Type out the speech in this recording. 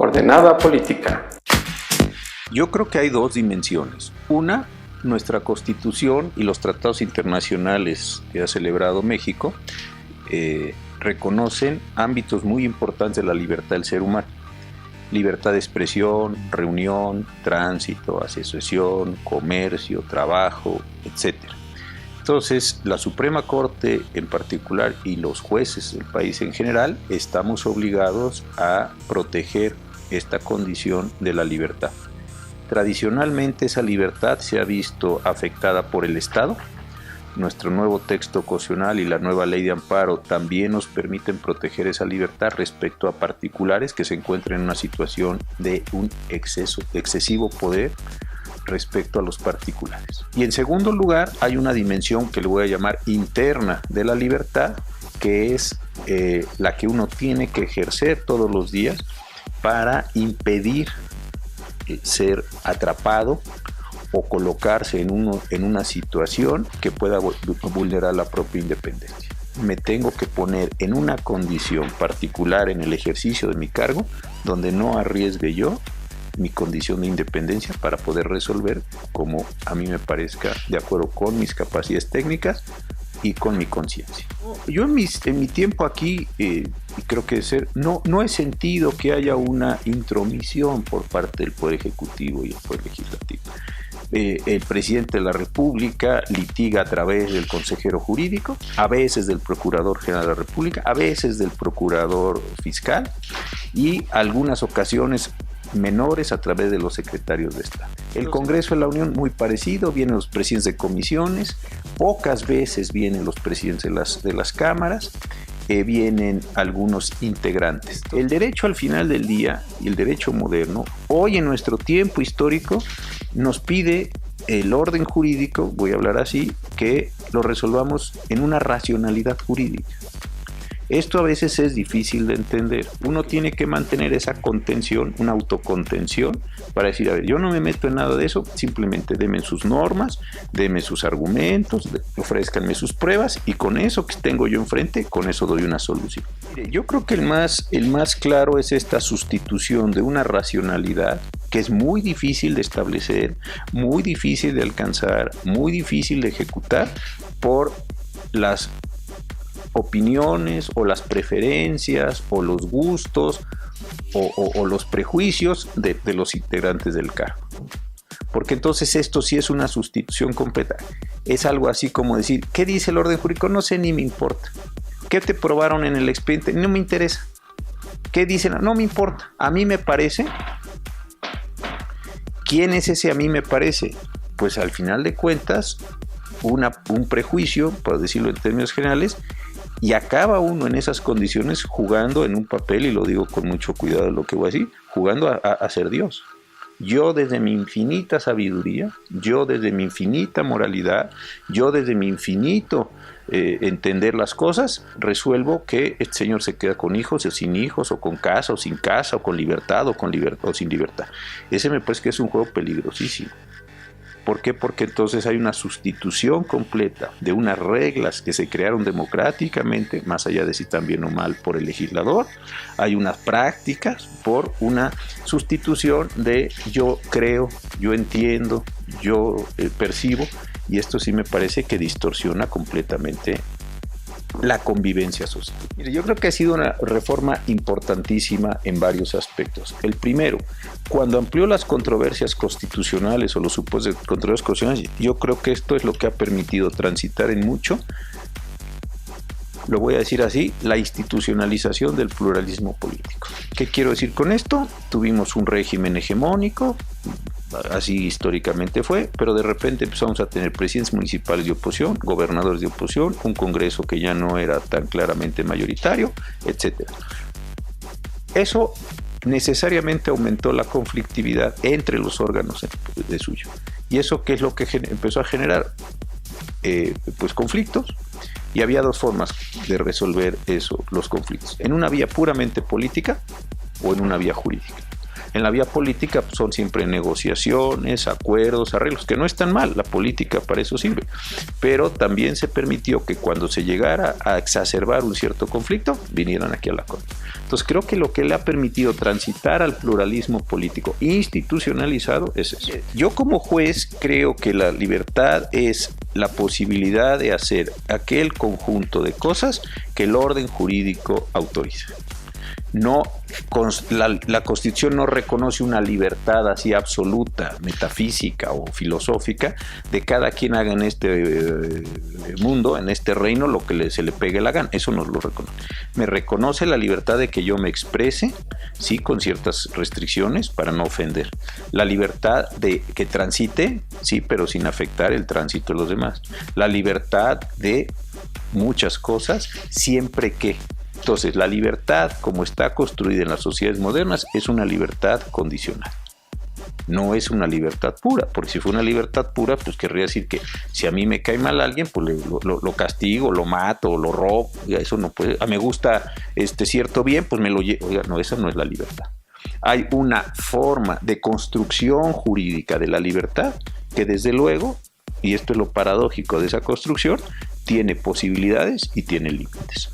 Coordenada política. Yo creo que hay dos dimensiones. Una, nuestra Constitución y los tratados internacionales que ha celebrado México reconocen ámbitos muy importantes de la libertad del ser humano. Libertad de expresión, reunión, tránsito, asociación, comercio, trabajo, etc. Entonces, la Suprema Corte en particular y los jueces del país en general estamos obligados a proteger esta condición de la libertad. Tradicionalmente esa libertad se ha visto afectada por el Estado. Nuestro nuevo texto constitucional y la nueva ley de amparo también nos permiten proteger esa libertad respecto a particulares que se encuentran en una situación de un excesivo poder respecto a los particulares. Y en segundo lugar, hay una dimensión que le voy a llamar interna de la libertad, que es la que uno tiene que ejercer todos los días para impedir ser atrapado o colocarse en una situación que pueda vulnerar la propia independencia. Me tengo que poner en una condición particular en el ejercicio de mi cargo donde no arriesgue yo mi condición de independencia para poder resolver como a mí me parezca, de acuerdo con mis capacidades técnicas y con mi conciencia. Yo en mi tiempo aquí, creo que no he sentido que haya una intromisión por parte del Poder Ejecutivo y el Poder Legislativo. El presidente de la República litiga a través del consejero jurídico, a veces del Procurador General de la República, a veces del Procurador Fiscal y algunas ocasiones menores a través de los secretarios de Estado. El Congreso de la Unión muy parecido, vienen los presidentes de comisiones, pocas veces vienen los presidentes de las cámaras, vienen algunos integrantes. El derecho al final del día y el derecho moderno, hoy en nuestro tiempo histórico, nos pide el orden jurídico, voy a hablar así, que lo resolvamos en una racionalidad jurídica. Esto a veces es difícil de entender. Uno tiene que mantener esa contención, una autocontención, para decir, a ver, yo no me meto en nada de eso, simplemente denme sus normas, denme sus argumentos, ofrézcanme sus pruebas, y con eso que tengo yo enfrente, con eso doy una solución. Mire, yo creo que el más claro es esta sustitución de una racionalidad que es muy difícil de establecer, muy difícil de alcanzar, muy difícil de ejecutar por las opiniones o las preferencias o los gustos o los prejuicios de los integrantes del cargo. Porque entonces esto sí es una sustitución completa. Es algo así como decir, ¿qué dice el orden jurídico? No sé, ni me importa. ¿Qué te probaron en el expediente? No me interesa. ¿Qué dicen? No me importa. A mí me parece. ¿Quién es ese a mí me parece? Pues al final de cuentas, un prejuicio, por decirlo en términos generales, y acaba uno en esas condiciones jugando en un papel, y lo digo con mucho cuidado de lo que voy a decir, jugando a ser Dios. Yo desde mi infinita sabiduría, yo desde mi infinita moralidad, yo desde mi infinito entender las cosas, resuelvo que este señor se queda con hijos o sin hijos, o con casa o sin casa, o con libertad o sin libertad. Ese me parece que es un juego peligrosísimo. ¿Por qué? Porque entonces hay una sustitución completa de unas reglas que se crearon democráticamente, más allá de si están bien o mal por el legislador. Hay unas prácticas por una sustitución de yo creo, yo entiendo, yo percibo, y esto sí me parece que distorsiona completamente la convivencia social. Mire, yo creo que ha sido una reforma importantísima en varios aspectos. El primero, cuando amplió las controversias constitucionales o los supuestos de controversias constitucionales, yo creo que esto es lo que ha permitido transitar en mucho, lo voy a decir así, la institucionalización del pluralismo político. ¿Qué quiero decir con esto? Tuvimos un régimen hegemónico, así históricamente fue, pero de repente empezamos a tener presidentes municipales de oposición, gobernadores de oposición, un Congreso que ya no era tan claramente mayoritario, etc. Eso necesariamente aumentó la conflictividad entre los órganos de suyo. ¿Y eso qué es lo que empezó a generar? Pues conflictos. Y había dos formas de resolver eso, los conflictos: en una vía puramente política o en una vía jurídica. En la vía política pues, son siempre negociaciones, acuerdos, arreglos, que no están mal, la política para eso sirve, pero también se permitió que cuando se llegara a exacerbar un cierto conflicto, vinieran aquí a la Corte. Entonces creo que lo que le ha permitido transitar al pluralismo político institucionalizado es eso. Yo como juez creo que la libertad es la posibilidad de hacer aquel conjunto de cosas que el orden jurídico autoriza. No, la Constitución no reconoce una libertad así absoluta, metafísica o filosófica, de cada quien haga en este mundo, en este reino, lo que se le pegue la gana. Eso no lo reconoce. Me reconoce la libertad de que yo me exprese, sí, con ciertas restricciones para no ofender. La libertad de que transite, sí, pero sin afectar el tránsito de los demás. La libertad de muchas cosas, siempre que... Entonces, la libertad, como está construida en las sociedades modernas, es una libertad condicional. No es una libertad pura, porque si fuera una libertad pura, pues querría decir que si a mí me cae mal alguien, pues lo castigo, lo mato, lo robo. Eso no puede. Me gusta cierto bien, pues me lo llevo. Oiga, no, esa no es la libertad. Hay una forma de construcción jurídica de la libertad que desde luego, y esto es lo paradójico de esa construcción, tiene posibilidades y tiene límites.